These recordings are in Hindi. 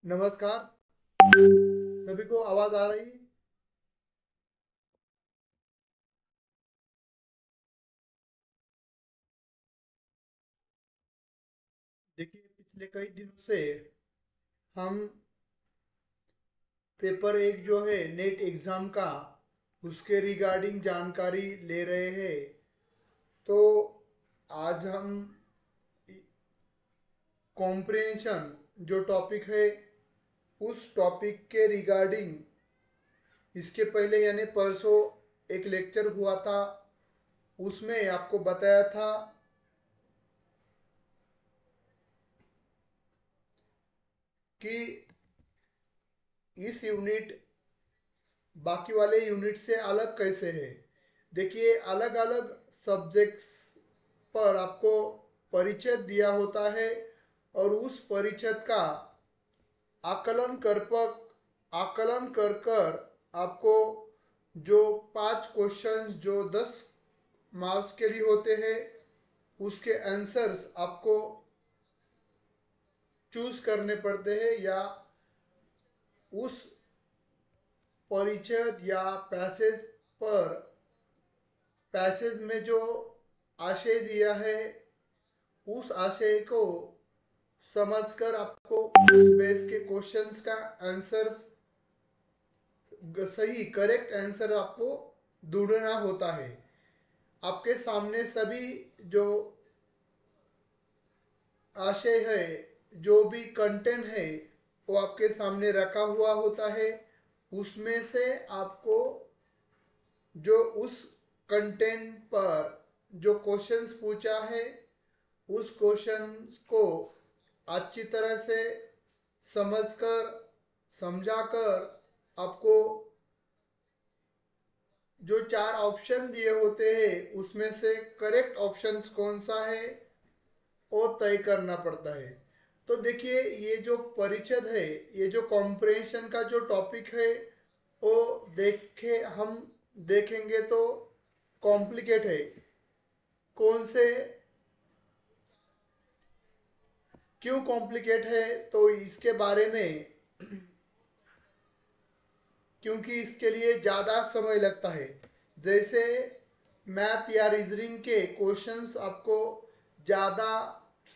नमस्कार। सभी को आवाज आ रही है? देखिए, पिछले कई दिनों से हम पेपर एक जो है नेट एग्जाम का, उसके रिगार्डिंग जानकारी ले रहे हैं। तो आज हम कॉम्प्रिहेंशन जो टॉपिक है, उस टॉपिक के रिगार्डिंग इसके पहले यानी परसों एक लेक्चर हुआ था, उसमें आपको बताया था कि इस यूनिट बाकी वाले यूनिट से अलग कैसे है। देखिए, अलग अलग सब्जेक्ट्स पर आपको परिचय दिया होता है और उस परिचय का आकलन कर पर आकलन कर कर आपको जो 5 क्वेश्चंस जो 10 मार्क्स के लिए होते हैं, उसके आंसर्स आपको चूज करने पड़ते हैं, या उस परिचय या पर पैसेज में जो आशय दिया है, उस आशय को समझकर आपको उस बेस के क्वेश्चंस का आंसर, सही करेक्ट आंसर आपको ढूंढना होता है। आपके सामने सभी जो आशय है, जो भी कंटेंट है, वो आपके सामने रखा हुआ होता है। उसमें से आपको जो उस कंटेंट पर जो क्वेश्चंस पूछा है, उस क्वेश्चंस को अच्छी तरह से समझकर समझाकर आपको जो 4 ऑप्शन दिए होते हैं, उसमें से करेक्ट ऑप्शंस कौन सा है वो तय करना पड़ता है। तो देखिए, ये जो परिचय है, ये जो कॉम्प्रिहेंशन का जो टॉपिक है, वो हम देखेंगे तो कॉम्प्लिकेट है। कौन से क्यों कॉम्प्लिकेट है, तो इसके बारे में, क्योंकि इसके लिए ज़्यादा समय लगता है। जैसे मैथ या रीजनिंग के क्वेश्चंस आपको ज़्यादा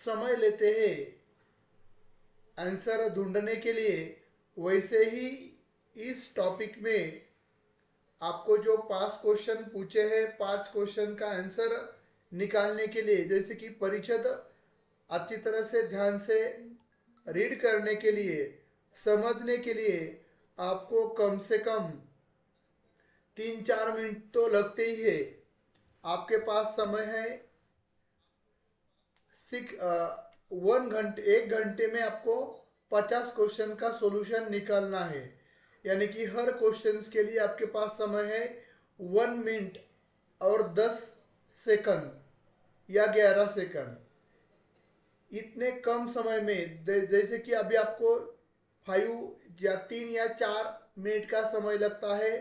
समय लेते हैं आंसर ढूंढने के लिए, वैसे ही इस टॉपिक में आपको जो 5 क्वेश्चन पूछे हैं, 5 क्वेश्चन का आंसर निकालने के लिए, जैसे कि परिचित अच्छी तरह से ध्यान से रीड करने के लिए, समझने के लिए आपको कम से कम 3-4 मिनट तो लगते ही है। आपके पास समय है सिक्स 1 घंटे, 1 घंटे में आपको 50 क्वेश्चन का सॉल्यूशन निकालना है। यानी कि हर क्वेश्चन के लिए आपके पास समय है 1 मिनट और 10 सेकंड या 11 सेकंड। इतने कम समय में जैसे कि अभी आपको 3 या 4 मिनट का समय लगता है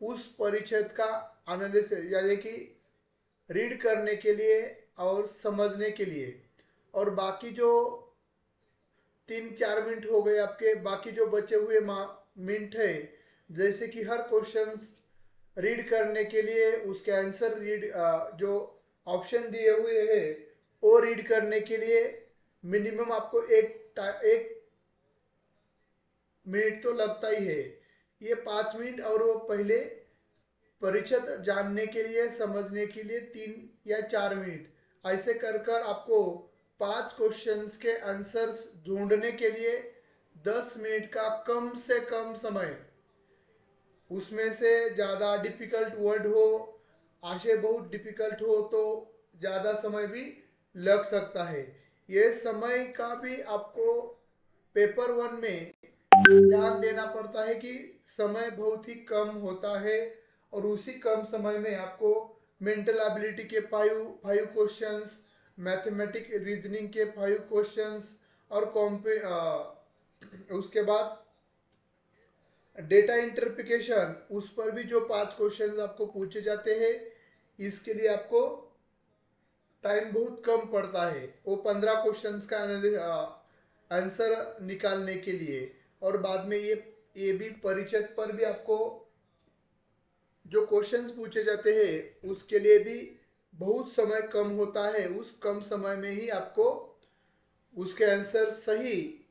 उस परिच्छेद का एनालिसिस यानी कि रीड करने के लिए और समझने के लिए। और बाकी जो 3-4 मिनट हो गए आपके, बाकी जो बचे हुए मिनट है, जैसे कि हर क्वेश्चन रीड करने के लिए उसके आंसर जो ऑप्शन दिए हुए हैं, वो रीड करने के लिए मिनिमम आपको 1 मिनट तो लगता ही है। ये 5 मिनट, और वो पहले परिचित जानने के लिए, समझने के लिए 3 या 4 मिनट। ऐसे कर कर आपको 5 क्वेश्चंस के आंसर्स ढूंढने के लिए 10 मिनट का कम से कम समय, उसमें से ज़्यादा डिफिकल्ट वर्ड हो, आशय बहुत डिफिकल्ट हो, तो ज़्यादा समय भी लग सकता है। ये समय का भी आपको पेपर 1 में ध्यान देना पड़ता है कि समय बहुत ही कम होता है, और उसी कम समय में आपको मेंटल एबिलिटी के 5 5 क्वेश्चंस, मैथमेटिक रीजनिंग के 5 क्वेश्चंस, और उसके बाद डेटा इंटरप्रिकेशन, उस पर भी जो 5 क्वेश्चंस आपको पूछे जाते हैं, इसके लिए आपको टाइम बहुत कम पड़ता है वो 15 क्वेश्चंस का आंसर निकालने के लिए। और बाद में ये भी परिचय पर भी आपको जो क्वेश्चंस पूछे जाते हैं उसके लिए भी बहुत समय कम होता है। उस कम समय में ही आपको उसके आंसर सही,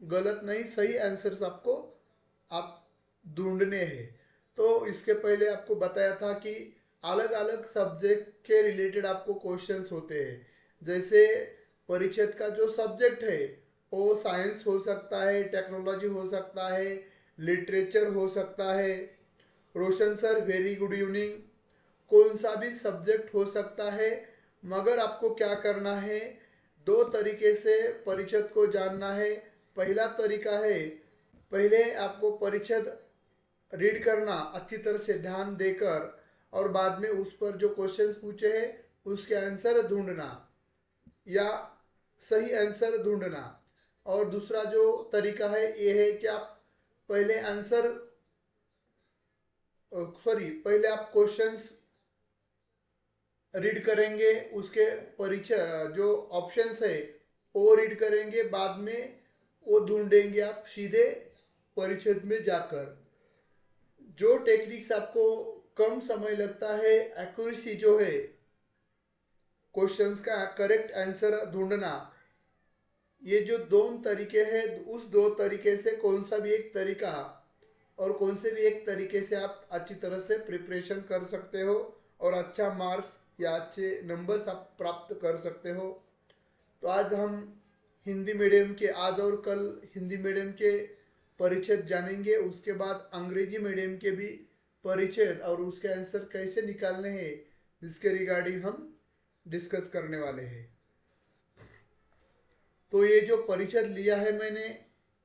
गलत नहीं, सही आंसर्स आपको आप ढूंढने हैं। तो इसके पहले आपको बताया था कि अलग अलग सब्जेक्ट के रिलेटेड आपको क्वेश्चंस होते हैं। जैसे परिचय का जो सब्जेक्ट है वो साइंस हो सकता है, टेक्नोलॉजी हो सकता है, लिटरेचर हो सकता है। रोशन सर वेरी गुड इवनिंग। कौन सा भी सब्जेक्ट हो सकता है, मगर आपको क्या करना है, दो तरीके से परिषद को जानना है। पहला तरीका है, पहले आपको परिषद रीड करना अच्छी तरह से ध्यान देकर, और बाद में उस पर जो क्वेश्चंस पूछे हैं उसके आंसर ढूंढना या सही आंसर ढूंढना। और दूसरा जो तरीका है ये है कि आप पहले आंसर, सॉरी, पहले आप क्वेश्चंस रीड करेंगे, उसके परिचय जो ऑप्शंस है वो रीड करेंगे, बाद में वो ढूंढेंगे आप सीधे परिचय में जाकर। जो टेक्निक्स आपको कम समय लगता है, एक्यूरेसी जो है क्वेश्चंस का करेक्ट आंसर ढूंढना, ये जो दो तरीके हैं, उस दो तरीके से कौन सा भी एक तरीका और कौन से भी एक तरीके से आप अच्छी तरह से प्रिपरेशन कर सकते हो और अच्छा मार्क्स या अच्छे नंबर्स आप प्राप्त कर सकते हो। तो आज हम हिंदी मीडियम के, आज और कल हिंदी मीडियम के परिचय जानेंगे, उसके बाद अंग्रेजी मीडियम के भी परिचय और उसके आंसर कैसे निकालने हैं जिसके रिगार्डिंग हम डिस्कस करने वाले हैं। तो ये जो परिचय लिया है मैंने,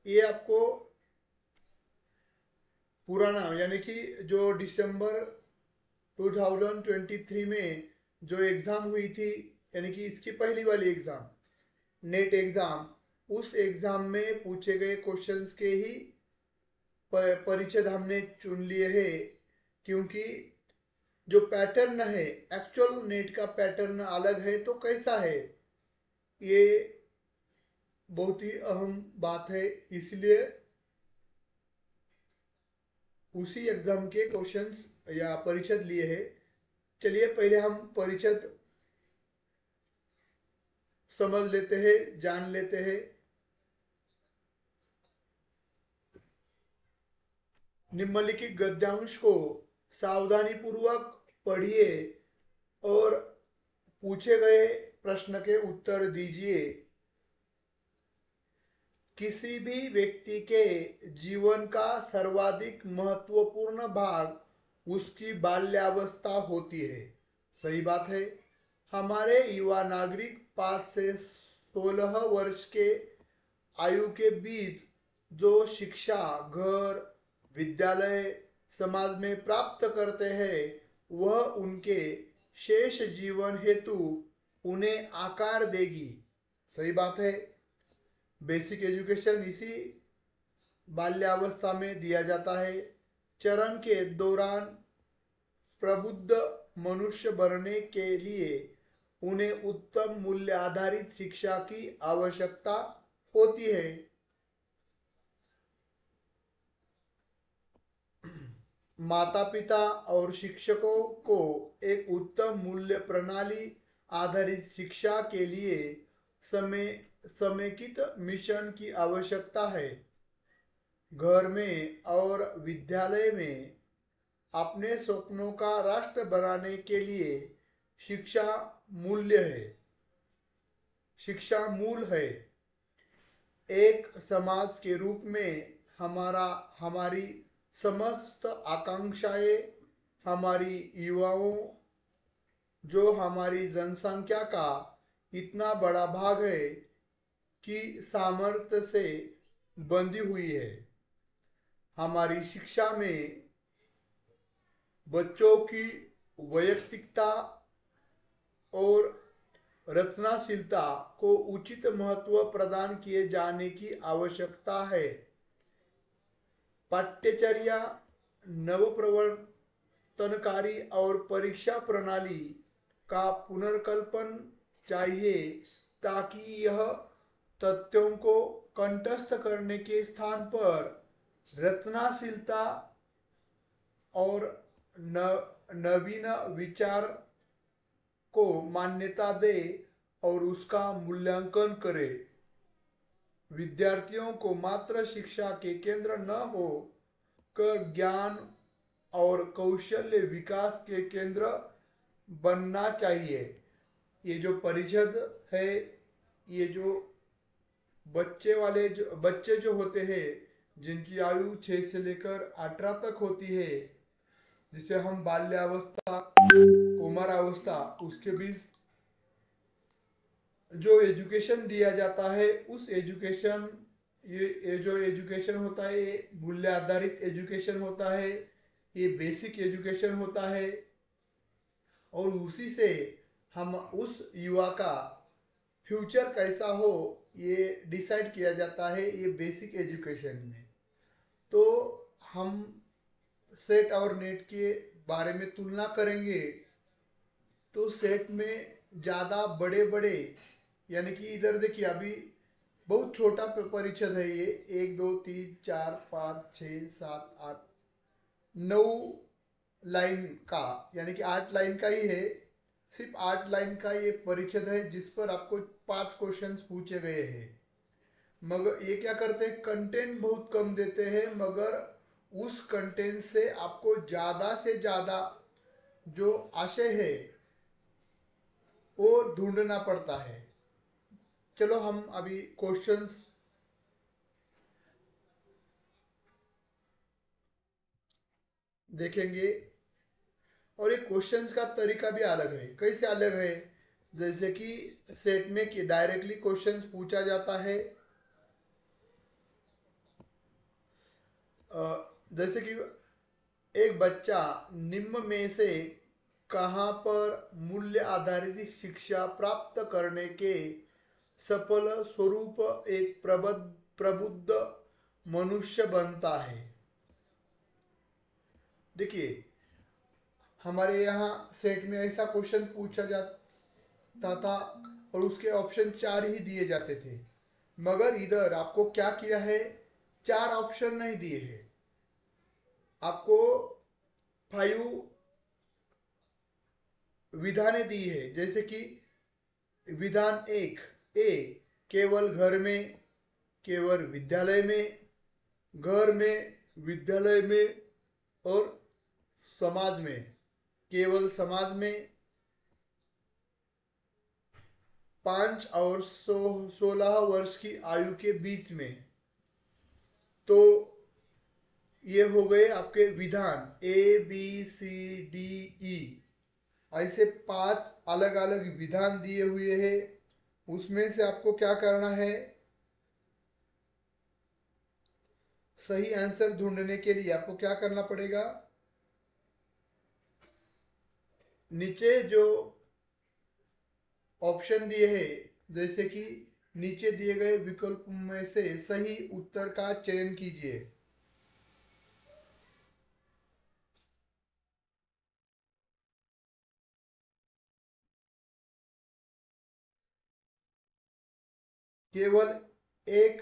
ये आपको पुराना, यानी कि जो दिसंबर 2023 में जो एग्ज़ाम हुई थी, यानी कि इसकी पहली वाली एग्ज़ाम, नेट एग्ज़ाम, उस एग्ज़ाम में पूछे गए क्वेश्चंस के ही परिचय हमने चुन लिए हैं। क्योंकि जो पैटर्न है, एक्चुअल नेट का पैटर्न अलग है, तो कैसा है ये बहुत ही अहम बात है, इसलिए उसी एग्जाम के क्वेश्चंस या परिचय लिए हैं। चलिए पहले हम परिचय समझ लेते हैं, जान लेते हैं। निम्नलिखित गद्यांश को सावधानी पूर्वक पढ़िए और पूछे गए प्रश्न के उत्तर दीजिए। किसी भी व्यक्ति के जीवन का सर्वाधिक महत्वपूर्ण भाग उसकी बाल्यावस्था होती है। सही बात है। हमारे युवा नागरिक 5 से 16 वर्ष के आयु के बीच जो शिक्षा घर, विद्यालय, समाज में प्राप्त करते हैं, वह उनके शेष जीवन हेतु उन्हें आकार देगी। सही बात है। बेसिक एजुकेशन इसी बाल्यावस्था में दिया जाता है। चरण के दौरान प्रबुद्ध मनुष्य बनने के लिए उन्हें उत्तम मूल्य आधारित शिक्षा की आवश्यकता होती है। माता पिता और शिक्षकों को एक उत्तम मूल्य प्रणाली आधारित शिक्षा के लिए समय समेकित मिशन की आवश्यकता है। घर में और विद्यालय में अपने सपनों का राष्ट्र बनाने के लिए शिक्षा मूल्य है, शिक्षा मूल है। एक समाज के रूप में हमारी समस्त आकांक्षाएं, हमारी युवाओं, जो हमारी जनसंख्या का इतना बड़ा भाग है, की सामर्थ्य से बंधी हुई है। हमारी शिक्षा में बच्चों की वैयक्तिकता और रचनाशीलता को उचित महत्व प्रदान किए जाने की आवश्यकता है। पाठ्यचर्या नवप्रवर्तनकारी और परीक्षा प्रणाली का पुनर्कल्पन चाहिए, ताकि यह तथ्यों को कंठस्थ करने के स्थान पर रचनाशीलता और नवीन विचार को मान्यता दे और उसका मूल्यांकन करे। विद्यार्थियों को मात्र शिक्षा के केंद्र न हो कर ज्ञान और कौशल्य विकास के केंद्र बनना चाहिए। ये जो परिषद है, ये जो बच्चे जो होते हैं, जिनकी आयु 6 से लेकर 18 तक होती है, जिसे हम बाल्यावस्था, कुमारावस्था, उसके बीच जो एजुकेशन दिया जाता है, उस एजुकेशन, ये जो एजुकेशन होता है, ये मूल्य आधारित एजुकेशन होता है, ये बेसिक एजुकेशन होता है। और उसी से हम उस युवा का फ्यूचर कैसा हो, ये डिसाइड किया जाता है ये बेसिक एजुकेशन में। तो हम सेट और नेट के बारे में तुलना करेंगे तो सेट में ज़्यादा बड़े बड़े, यानी कि इधर देखिए अभी बहुत छोटा परिच्छेद है ये, 1 2 3 4 5 6 7 8 9 लाइन का, यानी कि 8 लाइन का ही है। सिर्फ 8 लाइन का ये परिच्छेद है जिस पर आपको 5 क्वेश्चंस पूछे गए हैं। मगर ये क्या करते हैं, कंटेंट बहुत कम देते हैं, मगर उस कंटेंट से आपको ज़्यादा से ज़्यादा जो आशय है वो ढूंढना पड़ता है। चलो हम अभी क्वेश्चंस देखेंगे। और ये क्वेश्चंस का तरीका भी अलग है। कैसे अलग है? जैसे कि सेट में कि डायरेक्टली क्वेश्चंस पूछा जाता है। जैसे कि एक बच्चा निम्न में से कहाँ पर मूल्य आधारित शिक्षा प्राप्त करने के सफल स्वरूप एक प्रबुद्ध मनुष्य बनता है। देखिए हमारे यहाँ सेट में ऐसा क्वेश्चन पूछा जाता था और उसके ऑप्शन 4 ही दिए जाते थे, मगर इधर आपको क्या किया है, 4 ऑप्शन नहीं दिए हैं, आपको 5 विधानें दी है। जैसे कि विधान 1 ए, केवल घर में, केवल विद्यालय में, घर में, विद्यालय में और समाज में, केवल समाज में, 5 और 16 वर्ष की आयु के बीच में। तो ये हो गए आपके विधान ABCDE, ऐसे 5 अलग अलग विधान दिए हुए हैं। उसमें से आपको क्या करना है, सही आंसर ढूंढने के लिए आपको क्या करना पड़ेगा, नीचे जो ऑप्शन दिए हैं, जैसे कि नीचे दिए गए विकल्प में से सही उत्तर का चयन कीजिए। केवल एक,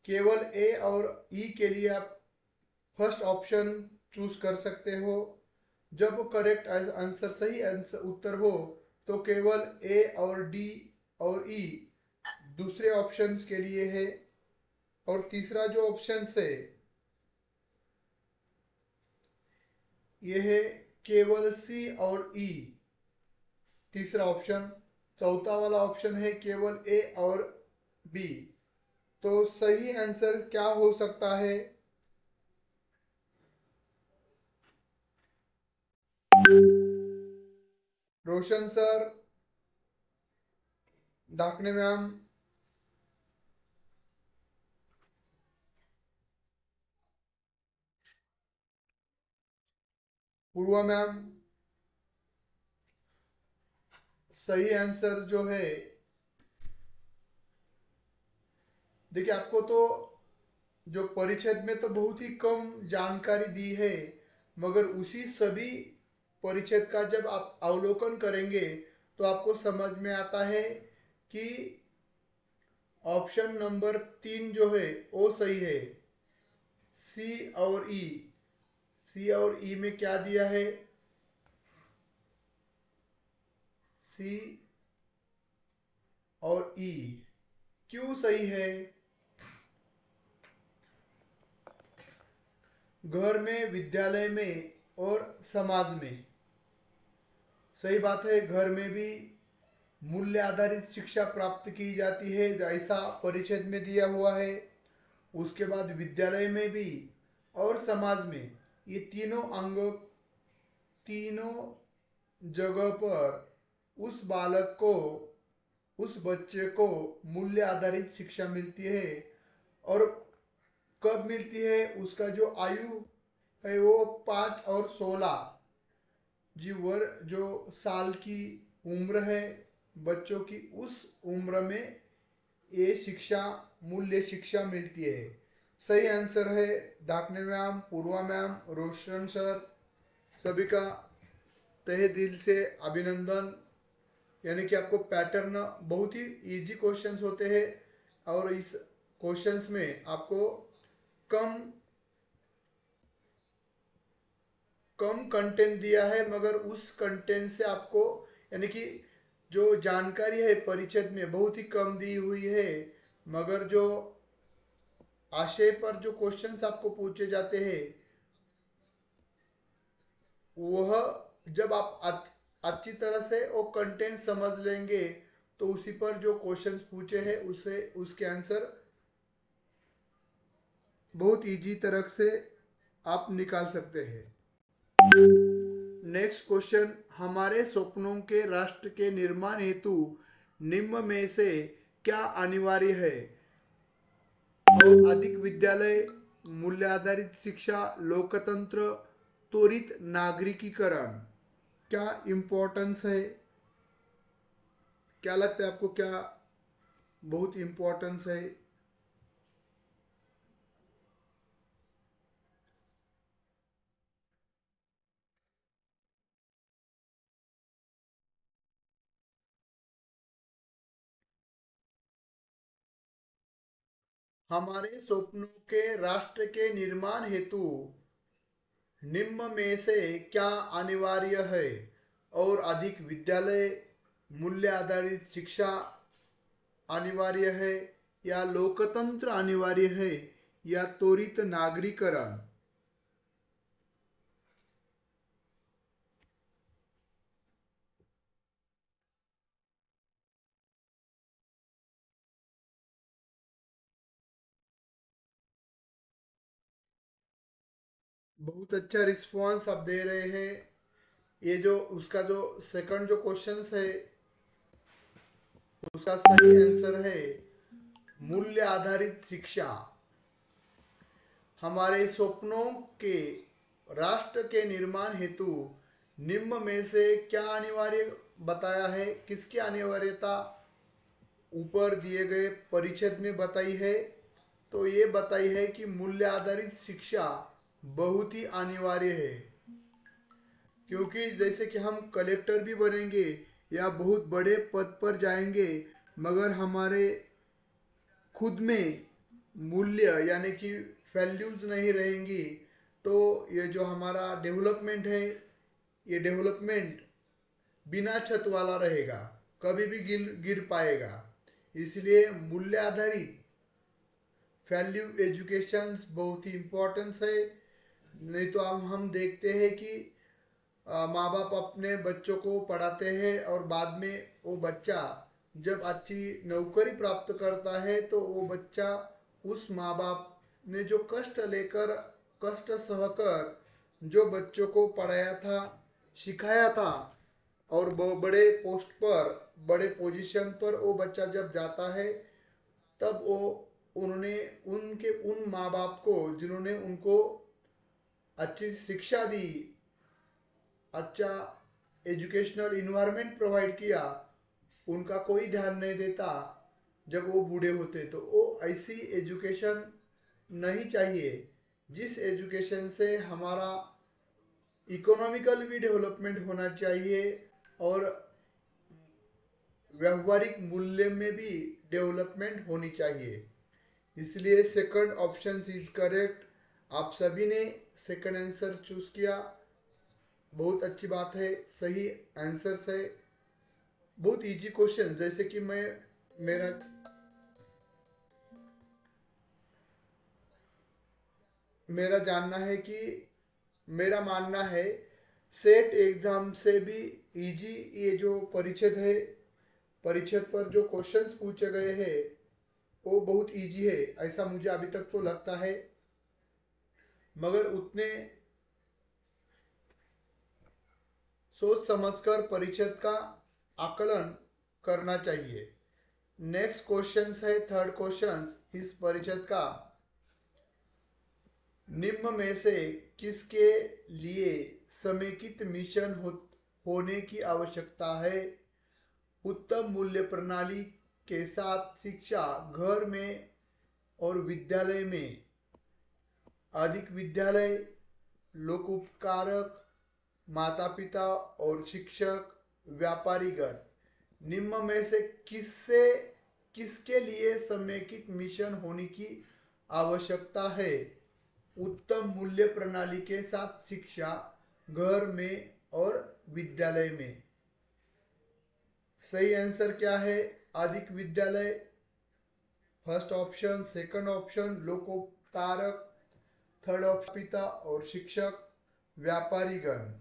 केवल ए और ई के लिए आप फर्स्ट ऑप्शन चूज कर सकते हो। जब करेक्ट आंसर, सही आंसर उत्तर हो, तो केवल ए और डी और ई दूसरे ऑप्शंस के लिए है। और तीसरा जो ऑप्शन है ये है केवल सी और ई, तीसरा ऑप्शन। चौथा वाला ऑप्शन है केवल ए और बी। तो सही आंसर क्या हो सकता है? रोशन सर, डाकने मैम, पूर्वा मैम, सही आंसर जो है, देखिए आपको तो जो परिच्छेद में तो बहुत ही कम जानकारी दी है, मगर उसी सभी परिच्छेद का जब आप अवलोकन करेंगे तो आपको समझ में आता है कि ऑप्शन नंबर 3 जो है वो सही है, सी और ई। सी और ई में क्या दिया है? सी और ई क्यों सही है? घर में, विद्यालय में और समाज में। सही बात है, घर में भी मूल्य आधारित शिक्षा प्राप्त की जाती है जैसा परिच्छेद में दिया हुआ है। उसके बाद विद्यालय में भी और समाज में, ये तीनों अंग, तीनों जगह पर उस बालक को, उस बच्चे को मूल्य आधारित शिक्षा मिलती है। और कब मिलती है? उसका जो आयु है वो 5 और 16, जो साल की उम्र है बच्चों की, उस उम्र में ये शिक्षा, मूल्य शिक्षा मिलती है। सही आंसर है। डाकने मैम, पूर्वा मैम, रोशन सर, सभी का तहे दिल से अभिनंदन। यानी कि आपको पैटर्न बहुत ही इजी क्वेश्चंस होते हैं और इस क्वेश्चंस में आपको कम कम कंटेंट दिया है, मगर उस कंटेंट से आपको, यानी कि जो जानकारी है परिचय में बहुत ही कम दी हुई है, मगर जो आशय पर जो क्वेश्चंस आपको पूछे जाते हैं वह, जब आप अच्छी तरह से वो कंटेंट समझ लेंगे तो उसी पर जो क्वेश्चंस पूछे हैं उसे, उसके आंसर बहुत इजी तरह से आप निकाल सकते हैं। नेक्स्ट क्वेश्चन, हमारे स्वप्नों के राष्ट्र के निर्माण हेतु निम्न में से क्या अनिवार्य है? और अधिक विद्यालय, मूल्य आधारित शिक्षा, लोकतंत्र, त्वरित नागरिकीकरण। क्या इम्पोर्टेंस है? क्या लगता है आपको, क्या बहुत इम्पोर्टेंस है? हमारे स्वप्नों के राष्ट्र के निर्माण हेतु निम्न में से क्या अनिवार्य है? और अधिक विद्यालय, मूल्य आधारित शिक्षा अनिवार्य है, या लोकतंत्र अनिवार्य है, या त्वरित नागरीकरण। बहुत अच्छा रिस्पांस आप दे रहे हैं। ये जो उसका जो सेकंड जो क्वेश्चन है उसका सही आंसर है मूल्य आधारित शिक्षा। हमारे स्वप्नों के राष्ट्र के निर्माण हेतु निम्न में से क्या अनिवार्य बताया है? किसकी अनिवार्यता ऊपर दिए गए परिच्छेद में बताई है? तो ये बताई है कि मूल्य आधारित शिक्षा बहुत ही अनिवार्य है, क्योंकि जैसे कि हम कलेक्टर भी बनेंगे या बहुत बड़े पद पर जाएंगे, मगर हमारे खुद में मूल्य यानी कि वैल्यूज नहीं रहेंगी, तो ये जो हमारा डेवलपमेंट है, ये डेवलपमेंट बिना छत वाला रहेगा, कभी भी गिर गिर पाएगा। इसलिए मूल्य आधारित वैल्यू एजुकेशन बहुत ही इम्पोर्टेंस है। नहीं तो हम देखते हैं कि माँ बाप अपने बच्चों को पढ़ाते हैं और बाद में वो बच्चा जब अच्छी नौकरी प्राप्त करता है तो वो बच्चा उस माँ बाप ने जो कष्ट लेकर, कष्ट सहकर जो बच्चों को पढ़ाया था, सिखाया था, और वो बड़े पोस्ट पर, बड़े पोजीशन पर वो बच्चा जब जाता है, तब वो, उन्होंने, उनके उन माँ बाप को जिन्होंने उनको अच्छी शिक्षा दी, अच्छा एजुकेशनल इन्वायरमेंट प्रोवाइड किया, उनका कोई ध्यान नहीं देता। जब वो बूढ़े होते तो वो ऐसी एजुकेशन नहीं चाहिए जिस एजुकेशन से हमारा इकोनॉमिकल भी डेवलपमेंट होना चाहिए और व्यवहारिक मूल्य में भी डेवलपमेंट होनी चाहिए। इसलिए सेकंड ऑप्शन इज करेक्ट। आप सभी ने सेकंड आंसर चूज किया, बहुत अच्छी बात है, सही आंसर है। बहुत इजी क्वेश्चन, जैसे कि मेरा मेरा जानना है कि मेरा मानना है सेट एग्जाम से भी इजी ये जो परिच्छेद है, परिच्छेद पर जो क्वेश्चंस पूछे गए हैं वो बहुत इजी है, ऐसा मुझे अभी तक तो लगता है। मगर उतने सोच समझकर परिच्छेद का आकलन करना चाहिए। नेक्स्ट क्वेश्चन है, थर्ड क्वेश्चन इस परिच्छेद का, निम्न में से किसके लिए समेकित मिशन होने की आवश्यकता है? उत्तम मूल्य प्रणाली के साथ शिक्षा घर में और विद्यालय में, अधिक विद्यालय, लोकोपकारक, माता पिता और शिक्षक, व्यापारीगण। निम्न में से किसके लिए समेकित मिशन होने की आवश्यकता है? उत्तम मूल्य प्रणाली के साथ शिक्षा घर में और विद्यालय में। सही आंसर क्या है? अधिक विद्यालय फर्स्ट ऑप्शन, सेकंड ऑप्शन लोकोपकारक, थर्ड ऑप्शन पिता और शिक्षक, व्यापारीगण।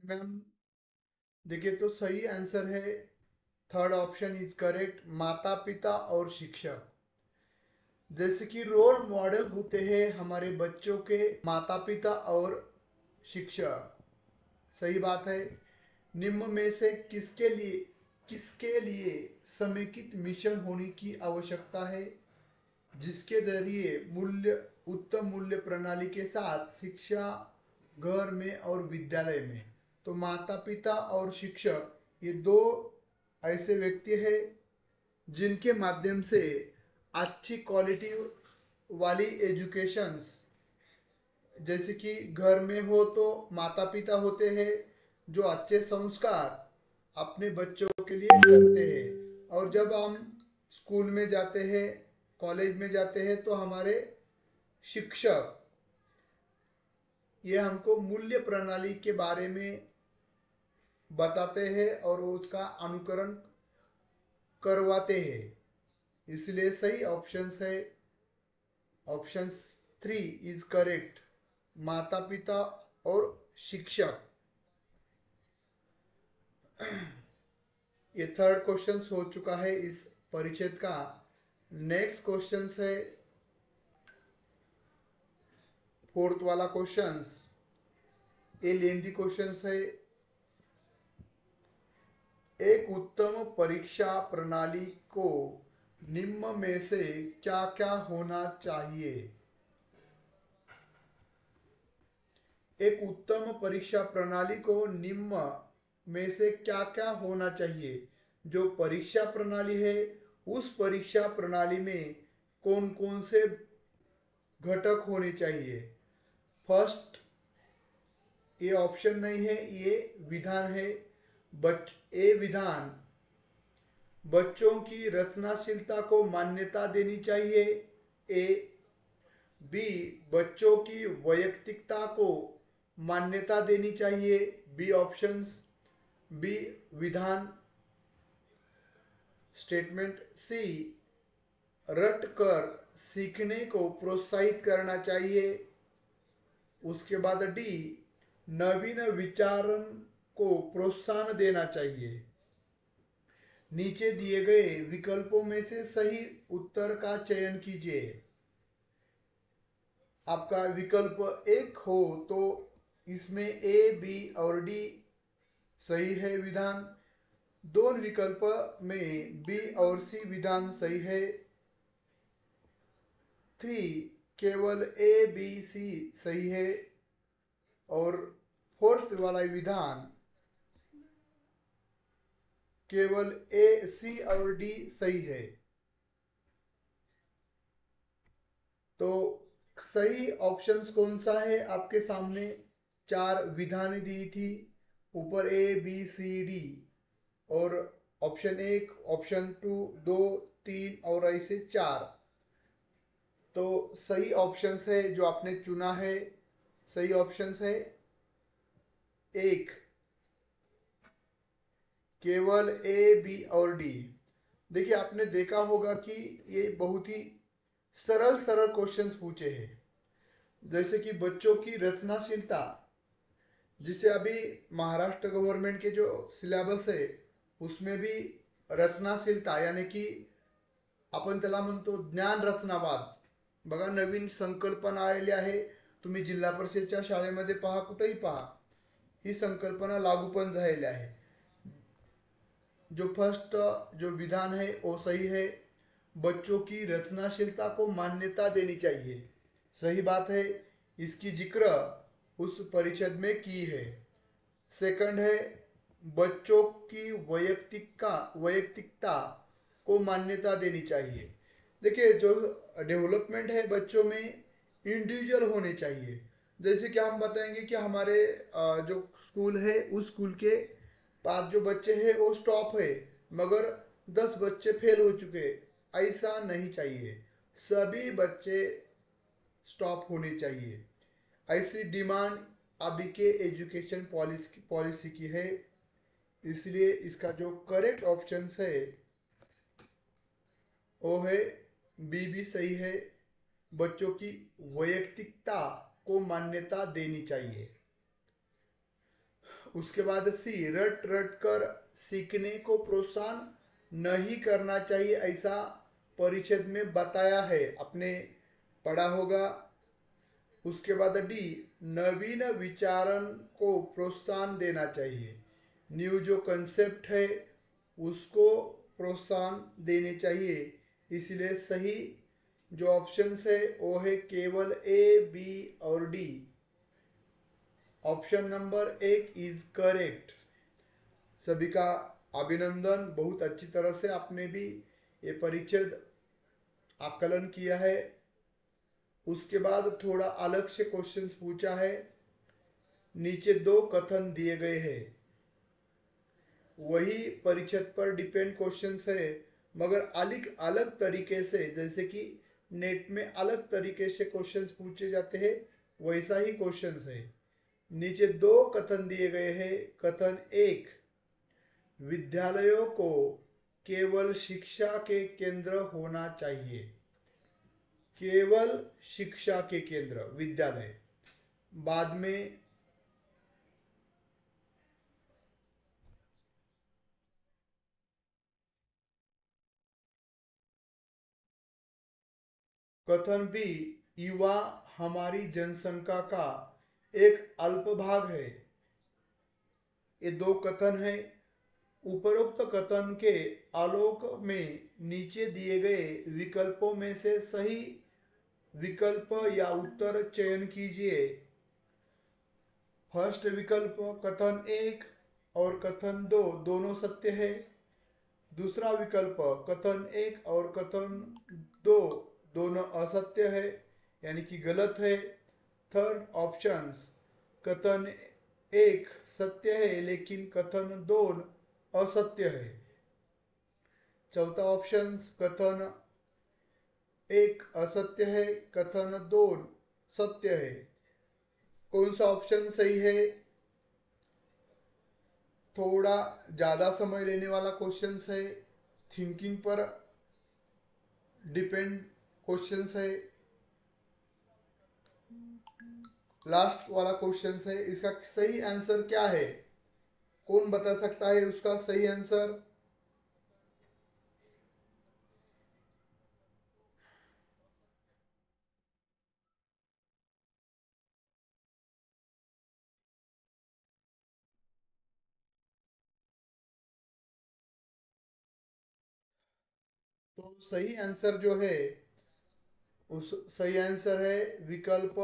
मैम देखिए, तो सही आंसर है थर्ड ऑप्शन इज करेक्ट, माता पिता और शिक्षक। जैसे कि रोल मॉडल होते हैं हमारे बच्चों के माता पिता और शिक्षक। सही बात है। निम्न में से किसके लिए समेकित मिशन होने की आवश्यकता है? जिसके जरिए उत्तम मूल्य प्रणाली के साथ शिक्षा घर में और विद्यालय में। तो माता पिता और शिक्षक ये दो ऐसे व्यक्ति हैं जिनके माध्यम से अच्छी क्वालिटी वाली एजुकेशंस, जैसे कि घर में हो तो माता पिता होते हैं जो अच्छे संस्कार अपने बच्चों के लिए करते हैं, और जब हम स्कूल में जाते हैं, कॉलेज में जाते हैं, तो हमारे शिक्षक ये हमको मूल्य प्रणाली के बारे में बताते हैं और उसका अनुकरण करवाते हैं। इसलिए सही ऑप्शन है ऑप्शन 3 इज करेक्ट, माता पिता और शिक्षक। ये थर्ड क्वेश्चन हो चुका है इस परिच्छेद का। नेक्स्ट क्वेश्चन है फोर्थ वाला क्वेश्चन। ये लेंदी क्वेश्चन है। एक उत्तम परीक्षा प्रणाली को निम्न में से क्या क्या होना चाहिए? एक उत्तम परीक्षा प्रणाली को निम्न में से क्या क्या होना चाहिए? जो परीक्षा प्रणाली है उस परीक्षा प्रणाली में कौन कौन से घटक होने चाहिए? फर्स्ट, ये ऑप्शन नहीं है, ये विधान है। बट ए विधान, बच्चों की रचनाशीलता को मान्यता देनी चाहिए। ए। बी, बच्चों की वैयक्तिकता को मान्यता देनी चाहिए। बी ऑप्शंस, बी विधान स्टेटमेंट। सी, रट कर सीखने को प्रोत्साहित करना चाहिए। उसके बाद डी, नवीन विचारण को प्रोत्साहन देना चाहिए। नीचे दिए गए विकल्पों में से सही उत्तर का चयन कीजिए। आपका विकल्प एक हो तो इसमें ए, बी और डी सही है विधान। दोनों विकल्प में बी और सी विधान सही है। 3 केवल ए, बी, सी सही है। और फोर्थ वाला विधान केवल ए, सी और डी सही है। तो सही ऑप्शंस कौन सा है? आपके सामने 4 विधान दी थी ऊपर, ए, बी, सी, डी। और ऑप्शन 1, ऑप्शन 2, 2, 3 और ऐसे 4। तो सही ऑप्शंस है जो आपने चुना है, सही ऑप्शंस है 1, केवल ए, बी और डी। देखिए, आपने देखा होगा कि ये बहुत ही सरल सरल क्वेश्चंस पूछे हैं। जैसे कि बच्चों की रचनाशीलता, जिसे अभी महाराष्ट्र गवर्नमेंट के जो सिलेबस है उसमें भी रचनाशीलता यानी की आपण त्याला म्हणतो ज्ञान रचनावाद, बघा नवीन संकल्पना आलेली आहे। तुम्ही जिल्हा परिषदच्या शाळेमध्ये पहा, कुठेही पहा, ही संकल्पना लागू पण झालेली आहे। जो फर्स्ट जो विधान है वो सही है, बच्चों की रचनाशीलता को मान्यता देनी चाहिए, सही बात है। इसकी जिक्र उस परिषद में की है। सेकंड है, बच्चों की वैयक्तिकता को मान्यता देनी चाहिए। देखिए, जो डेवलपमेंट है बच्चों में इंडिविजुअल होने चाहिए। जैसे कि हम बताएंगे कि हमारे जो स्कूल है उस स्कूल के 5 जो बच्चे हैं वो स्टॉप है, मगर 10 बच्चे फेल हो चुके, ऐसा नहीं चाहिए। सभी बच्चे स्टॉप होने चाहिए, ऐसी डिमांड अभी के एजुकेशन पॉलिसी की है। इसलिए इसका जो करेक्ट ऑप्शन है वो है बी भी सही है, बच्चों की वैयक्तिकता को मान्यता देनी चाहिए। उसके बाद सी, रट रट कर सीखने को प्रोत्साहन नहीं करना चाहिए, ऐसा परिषद में बताया है, आपने पढ़ा होगा। उसके बाद डी, नवीन विचारन को प्रोत्साहन देना चाहिए, न्यू जो कंसेप्ट है उसको प्रोत्साहन देने चाहिए। इसलिए सही जो ऑप्शन है वो है केवल ए, बी और D. Option number 1 is correct. सभी का अभिनंदन, बहुत अच्छी तरह से आपने भी ये परिच्छेद आकलन किया है। उसके बाद थोड़ा अलग से क्वेश्चंस पूछा है। नीचे 2 कथन दिए गए हैं, वही परिच्छेद पर डिपेंड क्वेश्चंस है, मगर अलग अलग तरीके से, जैसे कि नेट में अलग तरीके से क्वेश्चंस पूछे जाते हैं वैसा ही क्वेश्चंस है। नीचे 2 कथन दिए गए हैं। कथन 1, विद्यालयों को केवल शिक्षा के केंद्र होना चाहिए, केवल शिक्षा के केंद्र विद्यालय। बाद में कथन बी, युवा हमारी जनसंख्या का एक अल्प भाग है। ये 2 कथन है। उपरोक्त कथन के आलोक में नीचे दिए गए विकल्पों में से सही विकल्प या उत्तर चयन कीजिए। फर्स्ट विकल्प कथन 1 और कथन 2 दोनों सत्य है। दूसरा विकल्प कथन 1 और कथन 2 दोनों असत्य है, यानी कि गलत है। थर्ड ऑप्शंस, कथन 1 सत्य है लेकिन कथन 2 असत्य है। चौथा ऑप्शन, कथन 1 असत्य है, कथन 2 सत्य है। कौन सा ऑप्शन सही है? थोड़ा ज़्यादा समय लेने वाला क्वेश्चन है, थिंकिंग पर डिपेंड क्वेश्चन है। लास्ट वाला क्वेश्चन है, इसका सही आंसर क्या है? कौन बता सकता है उसका सही आंसर? सही आंसर जो है, उस सही आंसर है विकल्प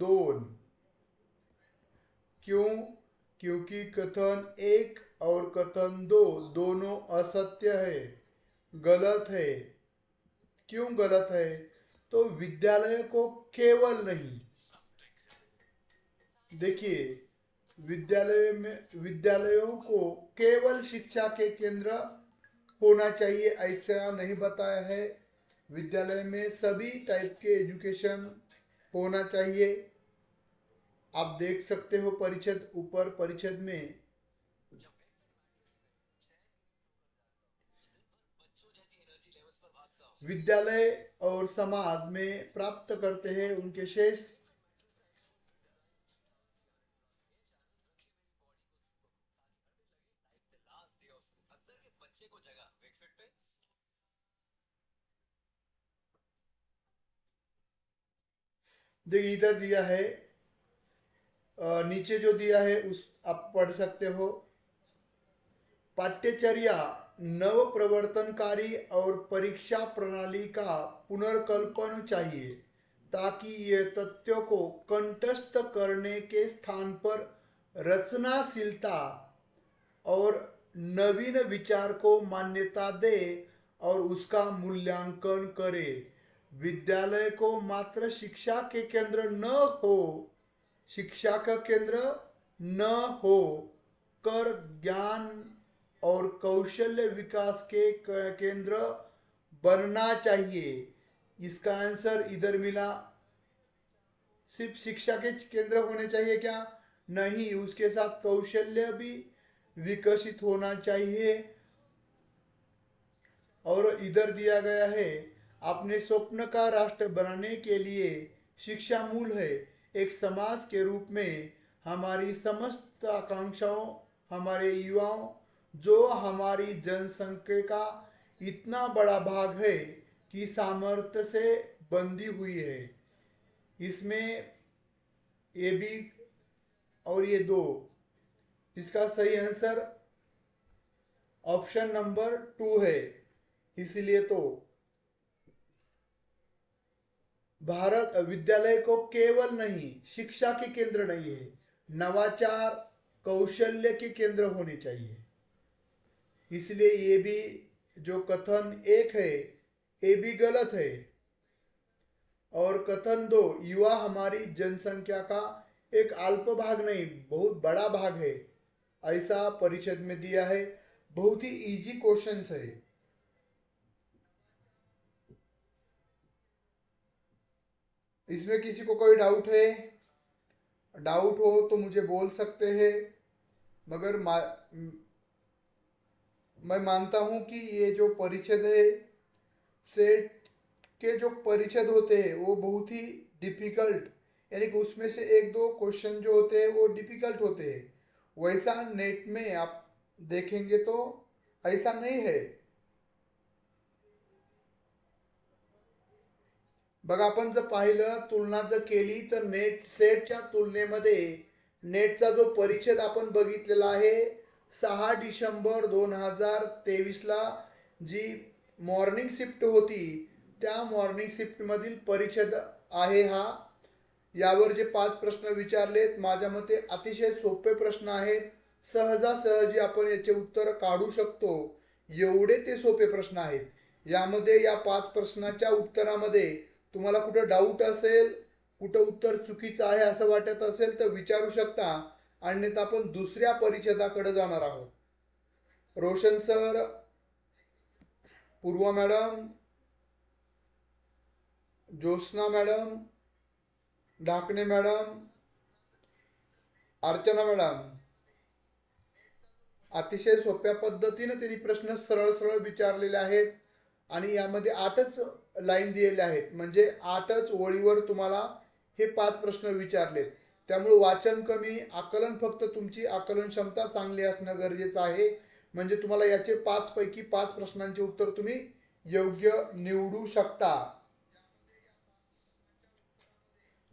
2। क्यों? क्योंकि कथन 1 और कथन 2 दोनों असत्य है, गलत है। क्यों गलत है? तो विद्यालय को केवल नहीं, देखिए, विद्यालयों को केवल शिक्षा के केंद्र होना चाहिए ऐसा नहीं बताया है। विद्यालय में सभी टाइप के एजुकेशन होना चाहिए। आप देख सकते हो परिच्छेद, ऊपर परिच्छेद में विद्यालय और समाज में प्राप्त करते हैं उनके शेष। देखिए इधर दिया है, नीचे जो दिया है उस आप पढ़ सकते हो। पाठ्यचर्या नव प्रवर्तनकारी और परीक्षा प्रणाली का पुनर्कल्पन चाहिए ताकि ये तथ्यों को कंठस्थ करने के स्थान पर रचनाशीलता और नवीन विचार को मान्यता दे और उसका मूल्यांकन करे। विद्यालय को मात्र शिक्षा के केंद्र न हो, शिक्षा का केंद्र न हो कर ज्ञान और कौशल्य विकास के केंद्र बनना चाहिए। इसका आंसर इधर मिला। सिर्फ शिक्षा के केंद्र होने चाहिए क्या? नहीं, उसके साथ कौशल्य भी विकसित होना चाहिए। और इधर दिया गया है, अपने स्वप्न का राष्ट्र बनाने के लिए शिक्षा मूल है। एक समाज के रूप में हमारी समस्त आकांक्षाओं, हमारे युवाओं, जो हमारी जनसंख्या का इतना बड़ा भाग है कि सामर्थ्य से बंधी हुई है। इसमें ये भी और ये दो, इसका सही आंसर ऑप्शन नंबर 2 है। इसलिए तो भारत विद्यालय को केवल नहीं, शिक्षा के केंद्र नहीं है, नवाचार, कौशल्य के केंद्र होने चाहिए। इसलिए ये भी जो कथन 1 है ये भी गलत है। और कथन 2, युवा हमारी जनसंख्या का एक अल्प भाग नहीं, बहुत बड़ा भाग है, ऐसा परिषद में दिया है। बहुत ही इजी क्वेश्चंस है। इसमें किसी को कोई डाउट है? डाउट हो तो मुझे बोल सकते हैं। मगर मैं मानता हूं कि ये जो परिच्छेद है, सेट के जो परिच्छेद होते हैं वो बहुत ही डिफिकल्ट, यानी कि उसमें से एक दो क्वेश्चन जो होते हैं वो डिफिकल्ट होते हैं। वैसा नेट में आप देखेंगे तो ऐसा नहीं है। बघा, आपण जर पाहिलं, तुलना जर केली तर नेट सेटच्या तुलनेमध्ये नेटचा जो परिच्छेद आपण बघितलेला आहे 6 डिसेंबर 2023 ला जी मॉर्निंग शिफ्ट होती, त्या मॉर्निंग शिफ्ट मधील परिच्छेद आहे हा। यावर जे 5 प्रश्न विचारलेत, माझ्या मते अतिशय सोपे प्रश्न आहेत। सहजासहजी आपण याचे उत्तर काढू शकतो, एवढे ते सोपे प्रश्न आहेत। यामध्ये या 5 प्रश्नाच्या उत्तरामध्ये तुम्हाला कुठं डाऊट असेल, कुठं उत्तर चुकीचं आहे असं वाटत असेल तर विचारू शकता, अन्यथा आपण दुसऱ्या परिच्छेदाकडे जाणार आहोत। Roshan sir, Purva madam, Jyotsna madam, Dhakane madam, Archana madam, अतिशय सोप्या पद्धतीने त्यांनी प्रश्न सरळ सरळ विचारलेले आहेत आणि यामध्ये 8च लाईन दिलेले आहेत, म्हणजे 8च ओळीवर तुम्हाला हे 5 प्रश्न विचारलेत। त्यामुळे वाचन कमी, आकलन फक्त, तुमची आकलन क्षमता चांगली असणं गरजेचं आहे, म्हणजे तुम्हाला याचे 5 पैकी 5 प्रश्नांचे उत्तर तुम्ही योग्य निवडू शकता।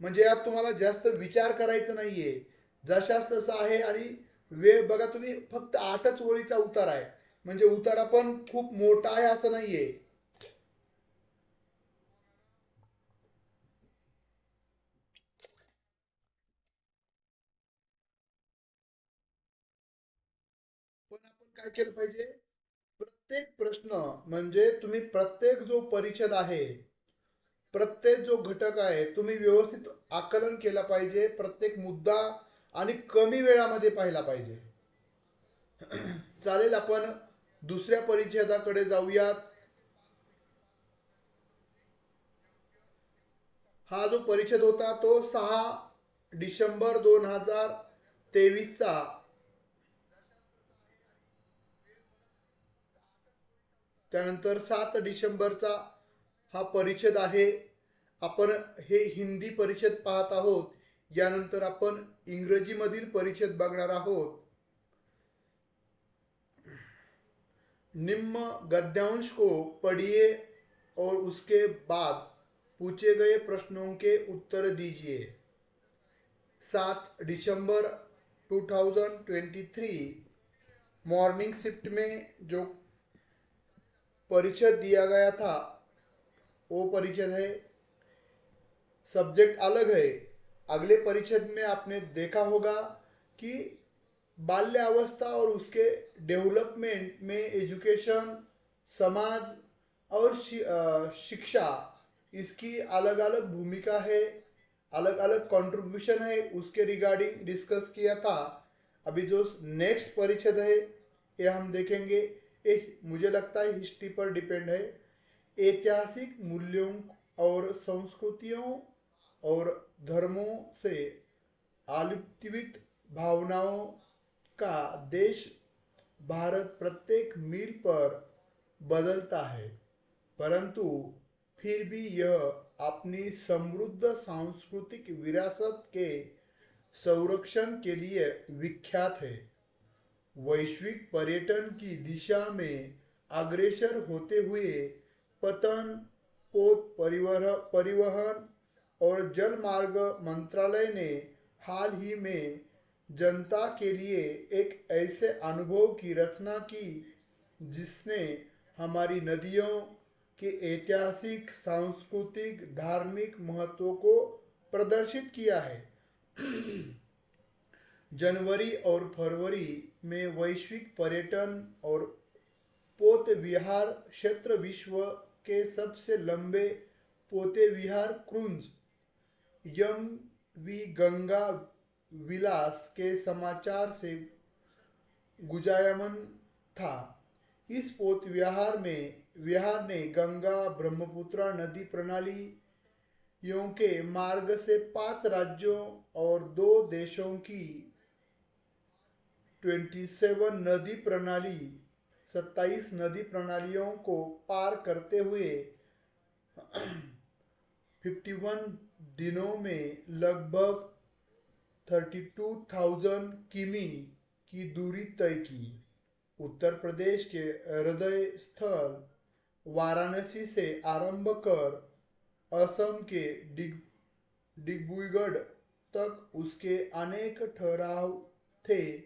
म्हणजे यात तुम्हाला जास्त विचार करायचा नाहीये, जशास तसं आहे। आणि वेळ बघा, तुम्ही फक्त 8च ओळीचा उतार आहे, म्हणजे उतारा पण खूप मोठा आहे असं नाहीये। काय केलं पाहिजे, प्रत्येक प्रश्न म्हणजे तुम्ही प्रत्येक जो परिच्छेद आहे, प्रत्येक जो घटक आहे, तुम्ही व्यवस्थित आकलन केला पाहिजे, प्रत्येक मुद्दा आणि कमी वेळामध्ये पाहिला पाहिजे. चालेल, आपण दुसऱ्या परिच्छेदाकडे जाऊयात. हा जो परिच्छेद होता तो 6 डिसेंबर 2023चा. त्यानंतर 7 डिसेंबरचा हा परिच्छेद आहे. आपण हे हिंदी परिच्छेद पाहत आहोत. यानंतर आपण इंग्रजीमधील परिच्छेद बघणार आहोत. निम्न गद्यांश को पढ़िए और उसके बाद पूछे गए प्रश्नों के उत्तर दीजिए. 7 डिसेंबर 2023 मॉर्निंग शिफ्ट में जो परिच्छेद दिया गया था वो परिच्छेद है. सब्जेक्ट अलग है. अगले परिच्छेद में आपने देखा होगा कि बाल्यावस्था और उसके डेवलपमेंट में एजुकेशन, समाज और शिक्षा, इसकी अलग अलग भूमिका है, अलग अलग कंट्रीब्यूशन है, उसके रिगार्डिंग डिस्कस किया था. अभी जो नेक्स्ट परिच्छेद है ये हम देखेंगे. ये मुझे लगता है हिस्ट्री पर डिपेंड है. ऐतिहासिक मूल्यों और संस्कृतियों और धर्मों से आलिप्तित भावनाओं का देश भारत प्रत्येक मील पर बदलता है, परंतु फिर भी यह अपनी समृद्ध सांस्कृतिक विरासत के संरक्षण के लिए विख्यात है. वैश्विक पर्यटन की दिशा में अग्रसर होते हुए पतन, पोत परिवहन और जल मार्ग मंत्रालय ने हाल ही में जनता के लिए एक ऐसे अनुभव की रचना की जिसने हमारी नदियों के ऐतिहासिक, सांस्कृतिक, धार्मिक महत्व को प्रदर्शित किया है. जनवरी और फरवरी में वैश्विक पर्यटन और पोत विहार क्षेत्र विश्व के सबसे लंबे पोते विहार क्रूज यम वी गंगा विलास के समाचार से गुंजायमान था. इस पोत विहार ने गंगा ब्रह्मपुत्र नदी प्रणालियों के मार्ग से 5 राज्यों और 2 देशों की 27 नदी प्रणालियों को पार करते हुए 51 दिनों में लगभग 32,000 किमी की दूरी तय की. उत्तर प्रदेश के हृदय स्थल वाराणसी से आरंभ कर असम के डिब्रूगढ़ तक उसके अनेक ठहराव थे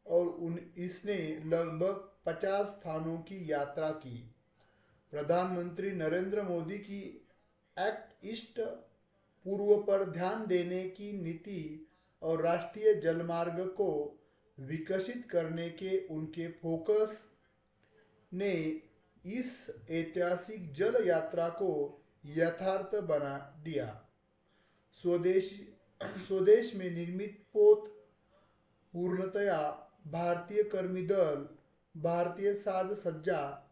और इसने लगभग 50 स्थानों की यात्रा की. प्रधानमंत्री नरेंद्र मोदी की एक्ट ईस्ट पूर्व पर ध्यान देने की नीति और राष्ट्रीय जलमार्ग को विकसित करने के उनके फोकस ने इस ऐतिहासिक जल यात्रा को यथार्थ बना दिया. स्वदेश में निर्मित पोत पूर्णतया भारतीय कर्मी दल, भारतीय साज सज्जा,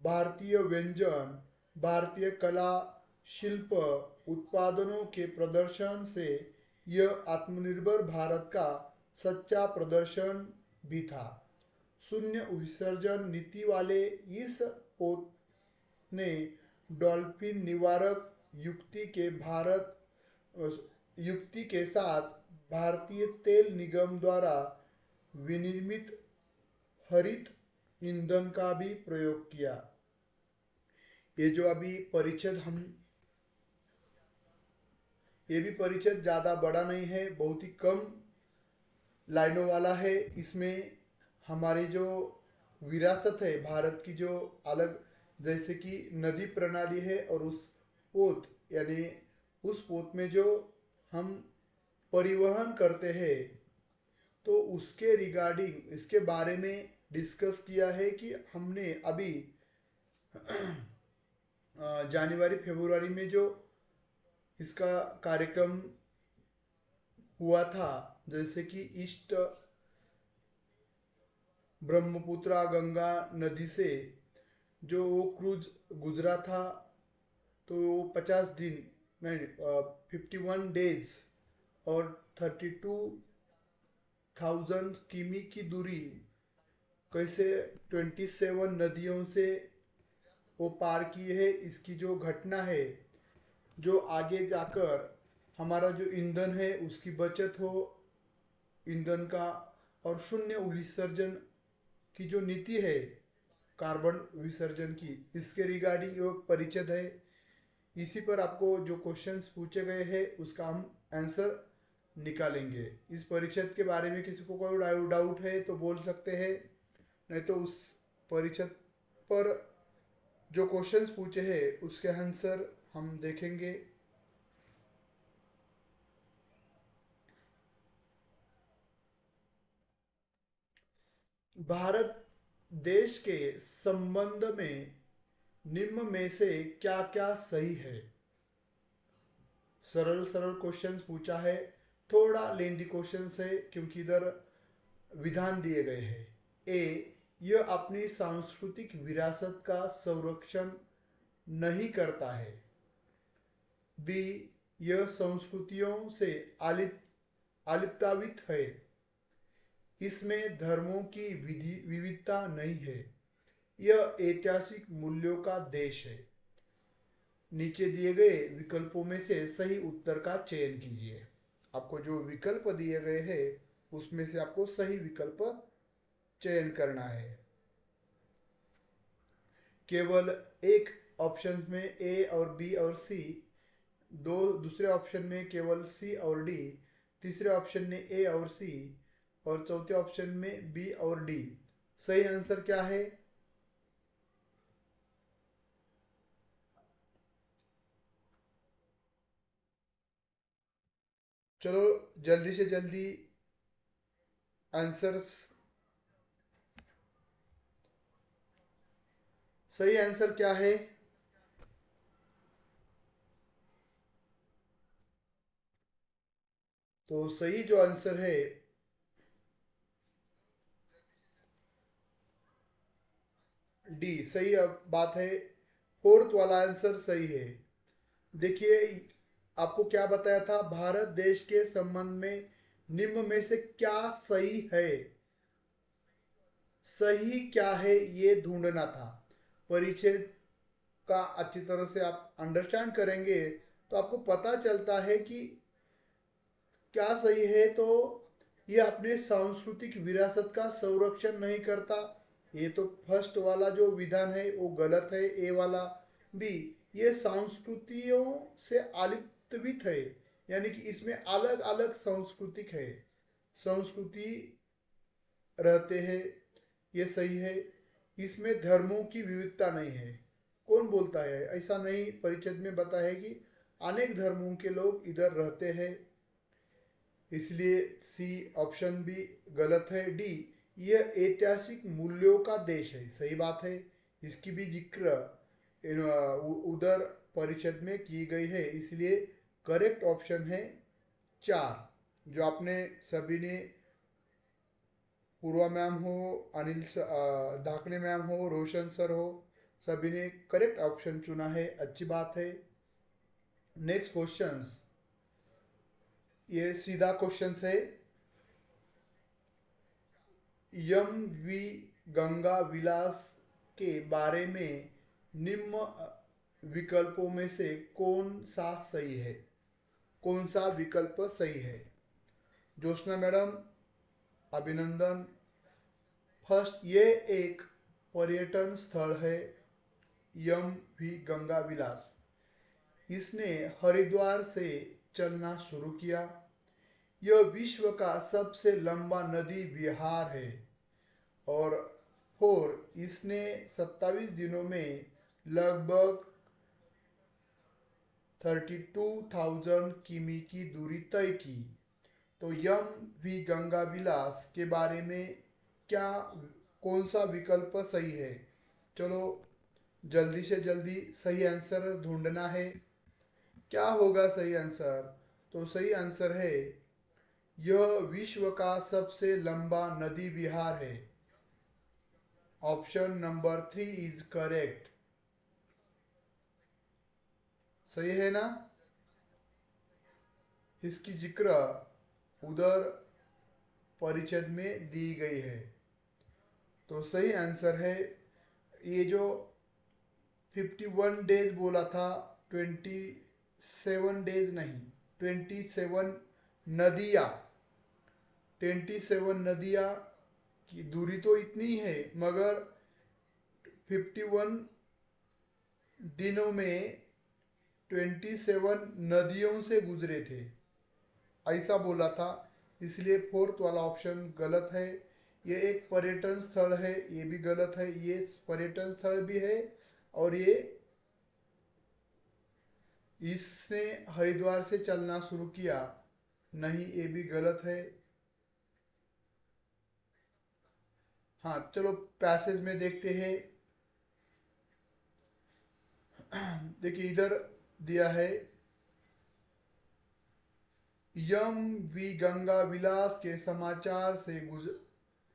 भारतीय व्यंजन, भारतीय कला शिल्प उत्पादनों के प्रदर्शन से यह आत्मनिर्भर भारत का सच्चा प्रदर्शन भी था. शून्य विसर्जन नीति वाले इस पोत ने डॉल्फिन निवारक युक्ति के साथ भारतीय तेल निगम द्वारा विनिर्मित हरित ईंधन का भी प्रयोग किया. ये जो अभी ये भी परिच्छेद ज़्यादा बड़ा नहीं है, बहुत ही कम लाइनों वाला है. इसमें हमारी जो विरासत है भारत की, जो अलग जैसे कि नदी प्रणाली है और उस पोत यानी उस पोत में जो हम परिवहन करते हैं तो उसके रिगार्डिंग इसके बारे में डिस्कस किया है कि हमने अभी जनवरी फरवरी में जो इसका कार्यक्रम हुआ था, जैसे कि ईस्ट ब्रह्मपुत्र गंगा नदी से जो वो क्रूज गुजरा था, तो वो 50 दिन, नहीं, 51 डेज और 32,000 किमी की दूरी कैसे 27 नदियों से वो पार किए है, इसकी जो घटना है, जो आगे जाकर हमारा जो ईंधन है उसकी बचत हो, ईंधन का, और शून्य विसर्जन की जो नीति है, कार्बन विसर्जन की, इसके रिगार्डिंग एक परिचय है। इसी पर आपको जो क्वेश्चंस पूछे गए हैं उसका हम आंसर निकालेंगे। इस परिच्छेद के बारे में किसी को कोई डाउट है तो बोल सकते हैं, नहीं तो उस परिच्छेद पर जो क्वेश्चंस पूछे हैं उसके आंसर हम देखेंगे। भारत देश के संबंध में निम्न में से क्या क्या सही है? सरल सरल क्वेश्चंस पूछा है, थोड़ा लेंदी क्वेश्चंस है क्योंकि इधर विधान दिए गए हैं। ए, यह अपनी सांस्कृतिक विरासत का संरक्षण नहीं करता है। बी, यह संस्कृतियों से आलिप्तावित है। इसमें धर्मों की विविधता नहीं है। यह ऐतिहासिक मूल्यों का देश है। नीचे दिए गए विकल्पों में से सही उत्तर का चयन कीजिए। आपको जो विकल्प दिए गए हैं उसमें से आपको सही विकल्प चयन करना है। केवल एक ऑप्शन में ए और बी और सी, दो दूसरे ऑप्शन में केवल सी और डी, तीसरे ऑप्शन में ए और सी, और चौथे ऑप्शन में बी और डी। सही आंसर क्या है? चलो जल्दी से जल्दी आंसर्स। सही आंसर क्या है? तो सही जो आंसर है, डी सही बात है। फोर्थ वाला आंसर सही है। देखिए, आपको क्या बताया था, भारत देश के संबंध में निम्न में से क्या सही है, सही क्या है ये ढूंढना था। परिचय का अच्छी तरह से आप अंडरस्टैंड करेंगे तो आपको पता चलता है कि क्या सही है। तो ये अपने सांस्कृतिक विरासत का संरक्षण नहीं करता, ये तो फर्स्ट वाला जो विधान है वो गलत है, ए वाला। बी, ये संस्कृतियों से आलिप्तवित है, यानी कि इसमें अलग अलग सांस्कृतिक है, संस्कृति रहते हैं, ये सही है। इसमें धर्मों की विविधता नहीं है। कौन बोलता है? ऐसा नहीं, परिषद में बताया है कि अनेक धर्मों के लोग इधर रहते हैं, इसलिए सी ऑप्शन भी गलत है। डी, यह ऐतिहासिक मूल्यों का देश है, सही बात है। इसकी भी जिक्र उधर परिषद में की गई है, इसलिए करेक्ट ऑप्शन है 4। जो आपने सभी ने, पूर्वा मैम हो, धाकड़े मैम हो, रोशन सर हो, सभी ने करेक्ट ऑप्शन चुना है, अच्छी बात है। नेक्स्ट क्वेश्चंस, ये सीधा क्वेश्चन है। यम वी गंगा विलास के बारे में निम्न विकल्पों में से कौन सा सही है? कौन सा विकल्प सही है? ज्योत्सना मैडम, अभिनंदन। फर्स्ट, ये एक पर्यटन स्थल है, यम वी गंगा विलास। इसने हरिद्वार से चलना शुरू किया। यह विश्व का सबसे लंबा नदी विहार है। और 4, इसने 27 दिनों में लगभग 32,000 किमी की दूरी तय की। तो यम वी गंगा विलास के बारे में क्या कौन सा विकल्प सही है। चलो जल्दी से जल्दी सही आंसर ढूंढना है। क्या होगा सही आंसर? तो सही आंसर है, यह विश्व का सबसे लंबा नदी विहार है। Option number 3 is correct. सही है ना? इसकी जिक्र उधर परिच्छेद में दी गई है। तो सही आंसर है, ये जो 51 डेज बोला था, 27 डेज नहीं, 27 नदियाँ, 27 नदियाँ की दूरी तो इतनी है, मगर 51 दिनों में 27 नदियों से गुजरे थे, ऐसा बोला था। इसलिए फोर्थ वाला ऑप्शन गलत है। ये एक पर्यटन स्थल है, ये भी गलत है। ये पर्यटन स्थल भी है और ये इसने हरिद्वार से चलना शुरू किया, नहीं, ये भी गलत है। हाँ चलो पैसेज में देखते हैं। देखिए इधर दिया है, यम वी गंगा विलास के समाचार से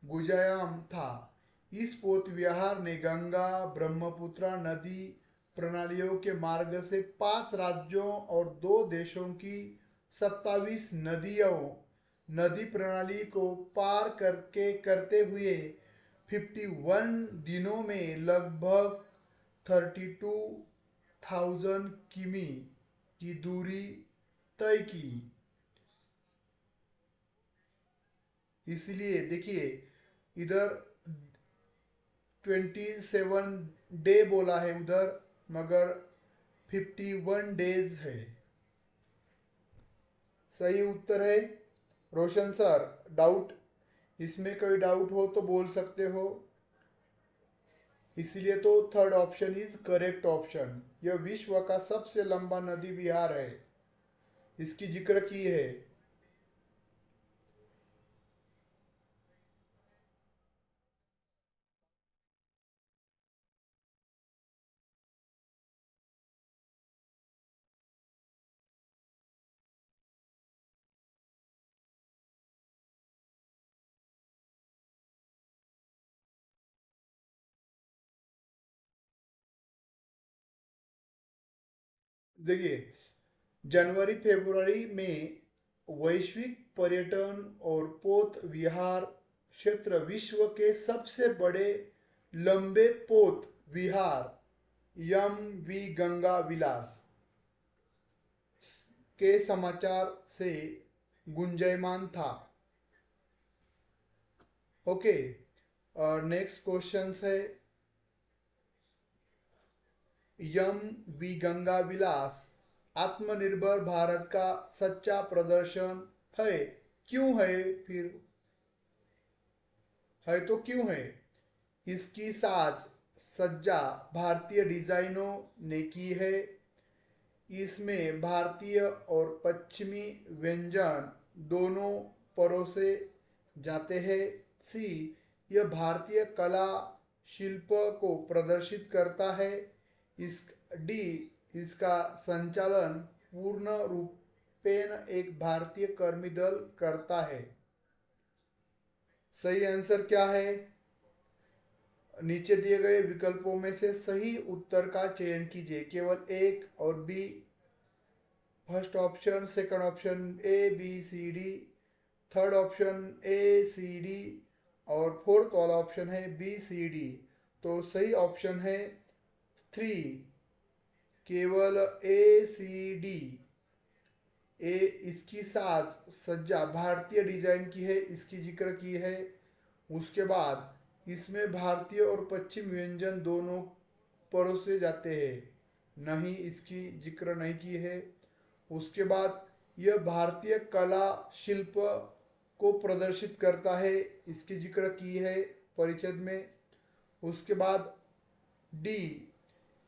गुजयाम था। इस पोत विहार ने गंगा ब्रह्मपुत्र नदी प्रणालियों के मार्ग से 5 राज्यों और 2 देशों की 27 नदियों नदी प्रणाली को पार करके करते हुए 51 दिनों में लगभग 32,000 किमी की दूरी तय की। इसलिए देखिए इधर 27 डे बोला है उधर, मगर 51 डेज है। सही उत्तर है। रोशन सर, डाउट, इसमें कोई डाउट हो तो बोल सकते हो। इसलिए तो third option is correct option. यह विश्व का सबसे लंबा नदी विहार है, इसकी जिक्र की है। देखिए जनवरी फरवरी में वैश्विक पर्यटन और पोत विहार क्षेत्र विश्व के सबसे बड़े लंबे पोत विहार यम वी गंगा विलास के समाचार से गुंजायमान था। ओके, और नेक्स्ट क्वेश्चन है, यम वी गंगा विलास आत्मनिर्भर भारत का सच्चा प्रदर्शन है। क्यों है? फिर है तो क्यों है? इसकी साज सज्जा भारतीय डिजाइनों ने की है। इसमें भारतीय और पश्चिमी व्यंजन दोनों परोसे जाते हैं। सी, यह भारतीय कला शिल्प को प्रदर्शित करता है। इस डी, इसका संचालन पूर्ण रूपेण एक भारतीय कर्मी दल करता है। सही आंसर क्या है? नीचे दिए गए विकल्पों में से सही उत्तर का चयन कीजिए, केवल एक और B. First option, second option A B C D, third option A C D, और फोर्थ वाला ऑप्शन है बी सी डी। तो सही ऑप्शन है 3, केवल ए सी डी। ए, इसकी साज सज्जा भारतीय डिजाइन की है, इसकी जिक्र की है। उसके बाद इसमें भारतीय और पश्चिम व्यंजन दोनों परोसे जाते हैं, नहीं, इसकी जिक्र नहीं की है। उसके बाद यह भारतीय कला शिल्प को प्रदर्शित करता है, इसकी जिक्र की है परिचय में। उसके बाद डी,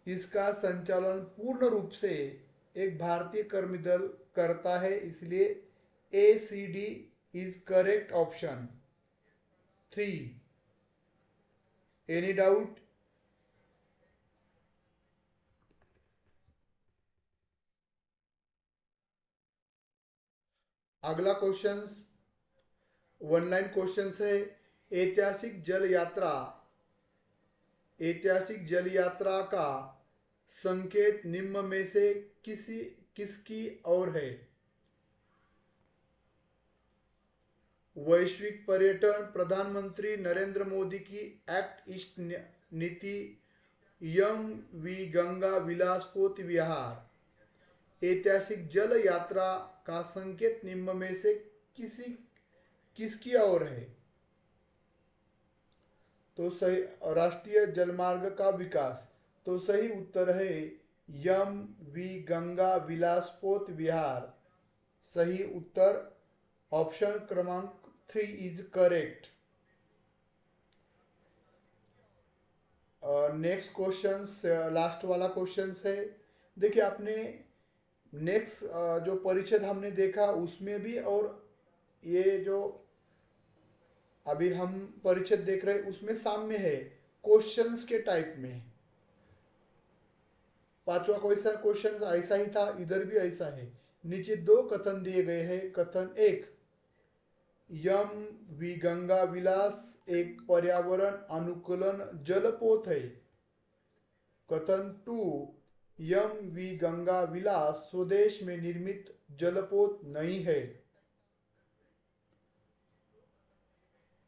इसका संचालन पूर्ण रूप से एक भारतीय कर्मी दल करता है, इसलिए A C D is correct option 3। Any doubt? अगला क्वेश्चन वन लाइन क्वेश्चन है। ऐतिहासिक जल यात्रा, ऐतिहासिक जल यात्रा का संकेत निम्न में से किसकी ओर है? वैश्विक पर्यटन, प्रधानमंत्री नरेंद्र मोदी की एक्ट ईस्ट नीति, यम वी गंगा विलास पोत विहार। ऐतिहासिक जल यात्रा का संकेत निम्न में से किसकी ओर है? तो सही, राष्ट्रीय जलमार्ग का विकास। तो सही उत्तर है यम वी गंगा विलास पोत विहार। सही उत्तर ऑप्शन क्रमांक 3 is correct. Next question, last वाला क्वेश्चन है। देखिए आपने नेक्स्ट जो परिच्छेद हमने देखा उसमें भी, और ये जो अभी हम परिच्छेद देख रहे हैं उसमें साम्य है क्वेश्चंस के टाइप में। पांचवा क्वेश्चन ऐसा ही था, इधर भी ऐसा है। नीचे दो कथन दिए गए हैं। कथन एक, यम वी गंगा विलास एक पर्यावरण अनुकूलन जलपोत है। कथन टू, यम वी गंगा विलास स्वदेश में निर्मित जलपोत नहीं है।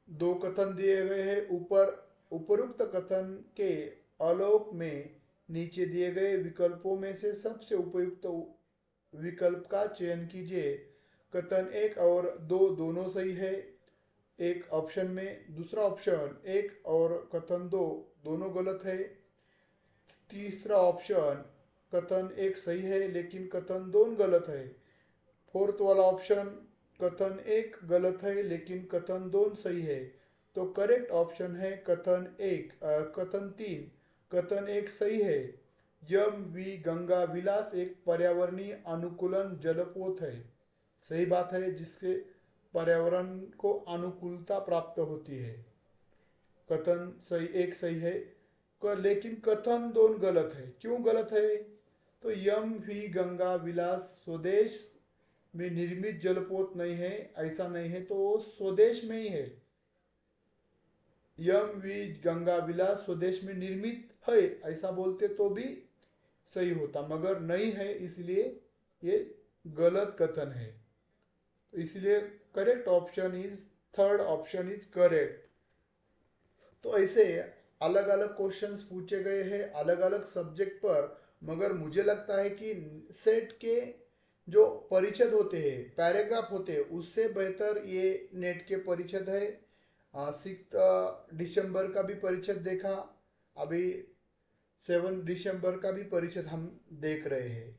दो कथन दिए गए हैं। उपरुक्त कथन के आलोक में नीचे दिए गए विकल्पों में से सबसे उपयुक्त विकल्प का चयन कीजिए। कथन एक और दो दोनों सही है एक ऑप्शन में। दूसरा ऑप्शन एक और कथन दो दोनों गलत है। तीसरा ऑप्शन कथन एक सही है लेकिन कथन दोनों गलत है। फोर्थ वाला ऑप्शन कथन एक गलत है लेकिन कथन दोनों सही है। तो करेक्ट ऑप्शन है कथन तीन। कथन एक सही है। यम वी गंगा विलास एक पर्यावरणीय अनुकूलन जलपोत है। सही बात है, जिसके पर्यावरण को अनुकूलता प्राप्त होती है। कथन सही एक सही है लेकिन कथन दोनों गलत है। क्यों गलत है? तो यम वी गंगा विलास स्वदेश में निर्मित जलपोत नहीं है, ऐसा नहीं है, तो वो स्वदेश में ही है। यम वी गंगा विलास स्वदेश में निर्मित है ऐसा बोलते तो भी सही होता, मगर नहीं है, इसलिए ये गलत कथन है। तो इसलिए correct option is third option is correct. तो ऐसे अलग अलग क्वेश्चंस पूछे गए हैं अलग अलग सब्जेक्ट पर, मगर मुझे लगता है कि सेट के जो परिच्छेद होते हैं, पैराग्राफ होते हैं, उससे बेहतर ये नेट के परिच्छेद है। 6 दिसंबर का भी परिच्छेद देखा, अभी 7 दिसंबर का भी परिच्छेद हम देख रहे हैं।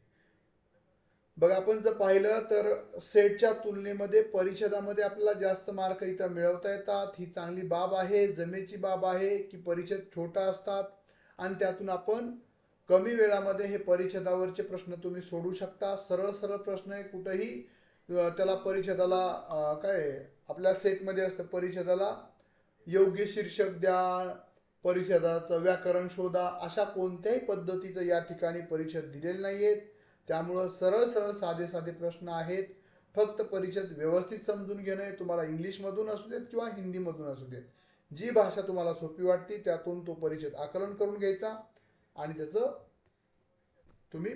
बघा आपण जर पाहिलं तर सेटच्या तुलनेमध्ये परिच्छेदामध्ये आपल्याला जास्त मार्क इथं मिळवता येतात। ही चांगली बाब आहे, जमेची बाब आहे की परिच्छेद छोटा असतात आणि त्यातून आपण कमी वेळामध्ये हे परिच्छेदावरचे प्रश्न तुम्ही सोडू शकता। सरळ सरळ प्रश्न आहे, कुठेही त्याला परिच्छेदाला काय आपल्या सेटमध्ये असतं, परिच्छेदाला योग्य शीर्षक द्या, परिच्छेदाचं व्याकरण शोधा, अशा कोणत्याही पद्धतीचं या ठिकाणी परिच्छेद दिलेले नाहीयेत। त्यामुळं सरळ सरळ साधे साधे प्रश्न आहेत। फक्त परिच्छेद व्यवस्थित समजून घेणे, तुम्हाला इंग्लिशमधून असू देत किंवा हिंदीमधून असू देत, जी भाषा तुम्हाला सोपी वाटते त्यातून तो परिच्छेद आकलन करून घ्यायचा आणि त्याचं तुम्ही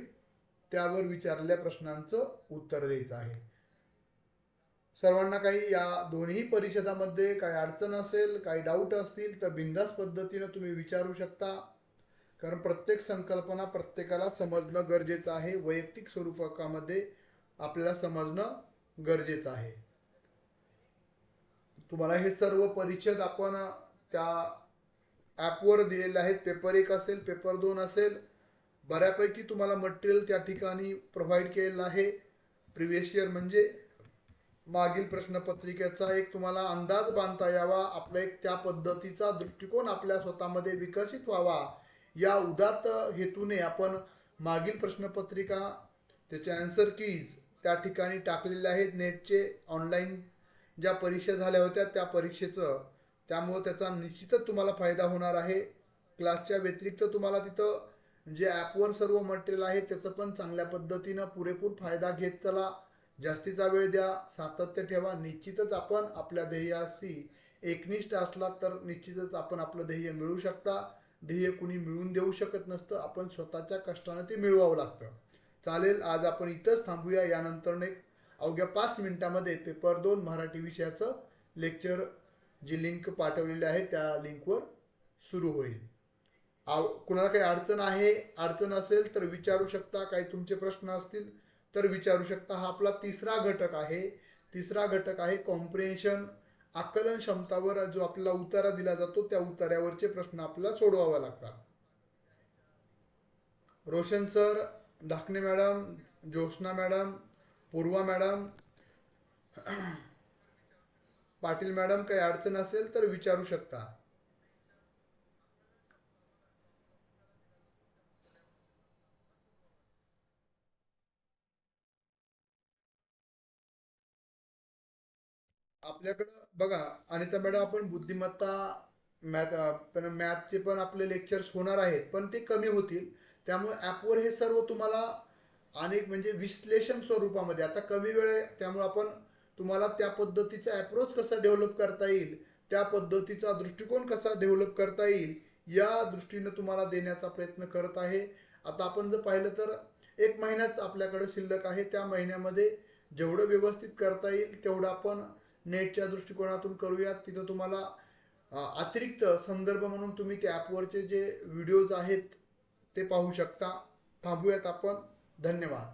त्यावर विचारलेल्या प्रश्नांचं उत्तर द्यायचं आहे। सर्वांना काही या दोन्ही परिच्छेदामध्ये काही अडचण असेल, काही डाऊट असतील तर बिनधास्त पद्धतीने तुम्ही विचारू शकता, कारण प्रत्येक संकल्पना प्रत्येकाला समजणं गरजेचं आहे। वैयक्तिक स्वरूपामध्ये आपल्याला समजणं गरजेचं आहे। तुम्हाला हे सर्व परिच्छेद आपण त्या ॲपवर दिलेले आहेत। पेपर 1 असेल, पेपर 2 असेल, बऱ्यापैकी तुम्हाला मटेरियल त्या ठिकाणी प्रोव्हाइड केलेलं आहे। प्रिव्हियस इयर म्हणजे मागील प्रश्नपत्रिकेचा एक तुम्हाला अंदाज बांधता यावा, आपला एक त्या पद्धतीचा दृष्टिकोन आपल्या स्वतःमध्ये विकसित व्हावा, या उदात्त हेतूने आपण मागील प्रश्नपत्रिका त्याचे आन्सर कीज त्या ठिकाणी टाकलेले आहेत। नेटचे ऑनलाईन ज्या परीक्षा झाल्या होत्या त्या परीक्षेचं त्यामुळे त्याचा निश्चितच तुम्हाला फायदा होणार आहे. क्लासच्या व्यतिरिक्त तुम्हाला तिथं जे ॲपवर सर्व मटेरियल आहे त्याचं पण चांगल्या पद्धतीनं पुरेपूर फायदा घेत चला. जास्तीचा वेळ द्या, सातत्य ठेवा. निश्चितच आपण आपल्या ध्येयाशी एकनिष्ठ असला तर निश्चितच आपण आपलं ध्येय मिळवू शकता. ध्येय कुणी मिळवून देऊ शकत नसतं, आपण स्वतःच्या कष्टाने ते मिळवावं लागतं. चालेल, आज आपण इथंच थांबूया. यानंतर अवघ्या 5 मिनिटामध्ये पेपर 2 मराठी विषयाचं लेक्चर जी लिंक पाठवलेली आहे त्या लिंकवर सुरू होईल. कुणाला काही अडचण असेल तर विचारू शकता. काही तुमचे प्रश्न असतील तर विचारू शकता. हा आपला तिसरा घटक आहे. तिसरा घटक आहे कॉम्प्रिहेन्शन. आकलन क्षमतावर जो आपल्याला उतारा दिला जातो त्या उतार्यावरचे प्रश्न आपल्याला सोडवावे लागतात. Roshan sir, Dhakane madam, Jyotsna madam, Purva madam, Patil madam, काही अडचण असेल तर विचारू शकता. आपल्याकडं बघा अनिता मॅडम, आपण बुद्धिमत्ता मॅथचे पण आपले लेक्चर्स होणार आहेत, पण ते कमी होतील. त्यामुळे ॲपवर हे सर्व तुम्हाला अनेक म्हणजे विश्लेषण स्वरूपामध्ये आता कमी वेळ आहे, त्यामुळे आपण तुम्हाला त्या पद्धतीचा अप्रोच कसा डेव्हलप करता येईल, त्या पद्धतीचा दृष्टिकोन कसा डेव्हलप करता येईल या दृष्टीने तुम्हाला देण्याचा प्रयत्न करत आहे. आता आपण जर पाहिलं तर 1 महिनाच आपल्याकडे शिल्लक आहे. त्या महिन्यामध्ये जेवढं व्यवस्थित करता येईल तेवढं आपण नेटच्या दृष्टिकोनातून करूयात. तिथं तुम्हाला अतिरिक्त संदर्भ म्हणून तुम्ही त्या ॲपवरचे जे व्हिडिओज आहेत ते पाहू शकता. थांबूयात आपण. धन्यवाद.